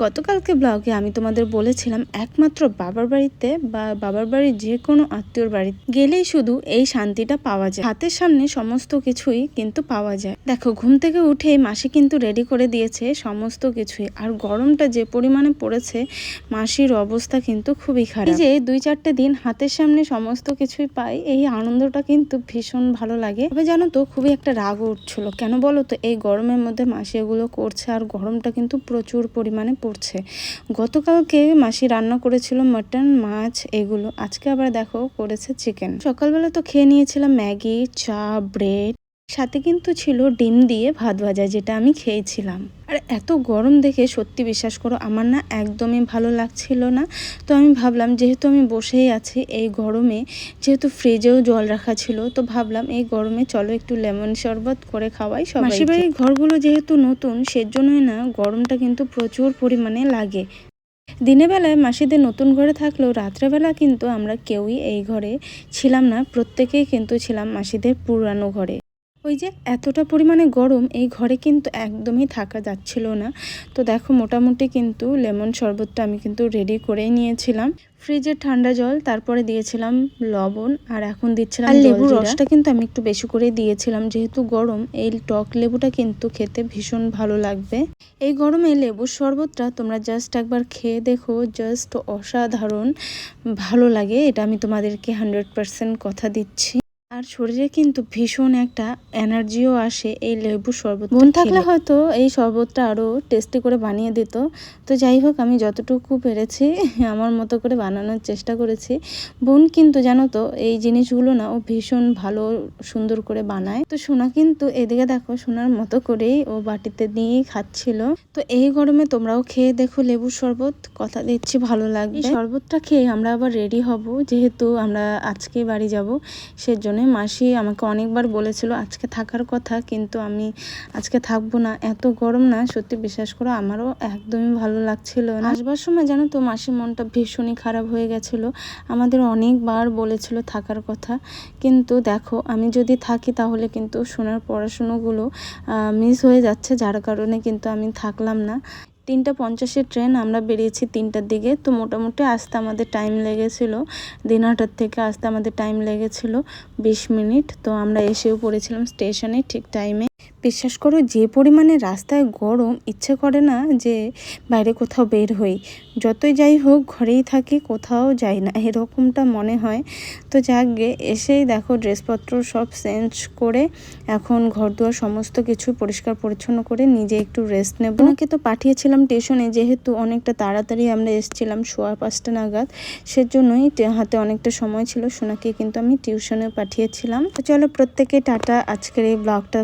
গতকালকে ব্লগে আমি তোমাদের বলেছিলাম একমাত্র বাবার বাড়িতে বা বাবার বাড়ির যে কোনো আত্মীয়র বাড়িতে গেলেই শুধু এই শান্তিটা পাওয়া যায়, হাতের সামনে সমস্ত কিছুই কিন্তু পাওয়া যায়। দেখো, ঘুম থেকে উঠে মাসি কিন্তু রেডি করে দিয়েছে সমস্ত কিছুই, আর গরমটা যে পরিমাণে পড়েছে মাসির অবস্থা কিন্তু খুবই খারাপ। এই যে 2-4টে দিন হাতের সামনে সমস্ত কিছুই পাই, এই আনন্দটা কিন্তু ভীষণ ভালো লাগে। তবে জানো তো, খুবই একটা রাগ উঠছিল। কেন বলো তো, এই গরমের মধ্যে মাসি এগুলো করছে আর গরমটা কিন্তু প্রচুর পরিমাণে পড়ছে। গতকালকে মাসি রান্না করেছিল মাটন, মাছ এগুলো, আজকে আবার দেখো করেছে চিকেন। সকালবেলা তো খেয়ে নিয়েছিলাম ম্যাগি, চা, ব্রেড, সাথে কিন্তু ছিল ডিম দিয়ে ভাত ভাজা, যেটা আমি খেয়েছিলাম। আর এত গরম দেখে সত্যি বিশ্বাস করো আমার না একদমই ভালো লাগছিল না। তো আমি ভাবলাম, যেহেতু আমি বসেই আছি এই গরমে, যেহেতু ফ্রিজেও জল রাখা ছিল, তো ভাবলাম এই গরমে চলো একটু লেমন শরবত করে খাওয়াই সবাই। মাসির বাড়ির ঘরগুলো যেহেতু নতুন, সেজন্যই না গরমটা কিন্তু প্রচুর পরিমাণে লাগে। দিনের বেলায় মাসিদের নতুন ঘরে থাকলেও রাত্রেবেলা কিন্তু আমরা কেউই এই ঘরে ছিলাম না, প্রত্যেকেই কিন্তু ছিলাম মাসিদের পুরানো ঘরে। ওই যে এতটা পরিমাণে গরম, এই ঘরে কিন্তু একদমই থাকা যাচ্ছিল না। তো দেখো, মোটামুটি কিন্তু লেমন শরবতটা আমি কিন্তু রেডি করেই নিয়েছিলাম। ফ্রিজের ঠান্ডা জল, তারপরে দিয়েছিলাম লবণ, আর এখন দিচ্ছিলাম লেবুর রসটা কিন্তু আমি একটু বেশি করে দিয়েছিলাম, যেহেতু গরম এই টক লেবুটা কিন্তু খেতে ভীষণ ভালো লাগবে। এই গরমে লেবুর শরবতটা তোমরা জাস্ট একবার খেয়ে দেখো, জাস্ট অসাধারণ ভালো লাগে, এটা আমি তোমাদেরকে 100% কথা দিচ্ছি। আর শরীরে কিন্তু ভীষণ একটা এনার্জিও আসে এই লেবু শরবত। বোন থাকলে হয়তো এই শরবতটা আরও টেস্টি করে বানিয়ে দিত। তো যাই হোক, আমি যতটুকু পেরেছি আমার মতো করে বানানোর চেষ্টা করেছি। বোন কিন্তু জানো তো, এই জিনিসগুলো না ও ভীষণ ভালো সুন্দর করে বানায়। তো সোনা কিন্তু এদিকে দেখো, সোনার মতো করেই ও বাটিতে নিয়েই খাচ্ছিল। তো এই গরমে তোমরাও খেয়ে দেখো লেবুর শরবত, কথা দিচ্ছি ভালো লাগবে। এই শরবতটা খেয়ে আমরা আবার রেডি হব, যেহেতু আমরা আজকে বাড়ি যাব। সেজন্য মাসি আমাকে অনেকবার বলেছিল আজকে থাকার কথা, কিন্তু আমি আজকে থাকবো না, এত গরম না, সত্যি বিশ্বাস করো আমারও একদমই ভালো লাগছিল না। আসবার সময় জানো তো মাসির মনটা ভীষণই খারাপ হয়ে গেছিলো। আমাদের অনেকবার বলেছিল থাকার কথা, কিন্তু দেখো আমি যদি থাকি তাহলে কিন্তু সোনার পড়াশুনোগুলো মিস হয়ে যাচ্ছে, যার কারণে কিন্তু আমি থাকলাম না। 3:50-এর ট্রেন, আমরা বেরিয়েছি 3টার দিকে। তো মোটামুটি আসতে আমাদের টাইম লেগেছিল, দিনহাটার থেকে আসতে আমাদের টাইম লেগেছিল 20 মিনিট। তো আমরা এসেও পড়েছিলাম স্টেশনে ঠিক টাইমে। বিশ্বাস করো, যে পরিমাণে রাস্তায় গরম, ইচ্ছে করে না যে বাইরে কোথাও বের হই। যতই যাই হোক ঘরেই থাকি, কোথাও যাই না, এরকমটা মনে হয়। তো যাকগে, এসেই দেখো ড্রেসপত্র সব চেঞ্জ করে এখন ঘরদুয়ার সমস্ত কিছু পরিষ্কার পরিচ্ছন্ন করে নিজে একটু রেস্ট নেব। ওনাকে তো পাঠিয়েছিলাম টিউশনে, যেহেতু অনেকটা তাড়াতাড়ি আমরা এসেছিলাম 5:15 নাগাদ, সেজন্যই হাতে অনেকটা সময় ছিল। সোনাকে কিন্তু আমি টিউশনে পাঠিয়েছিলাম। তো চলো প্রত্যেকে টাটা, আজকের এই ব্লগটা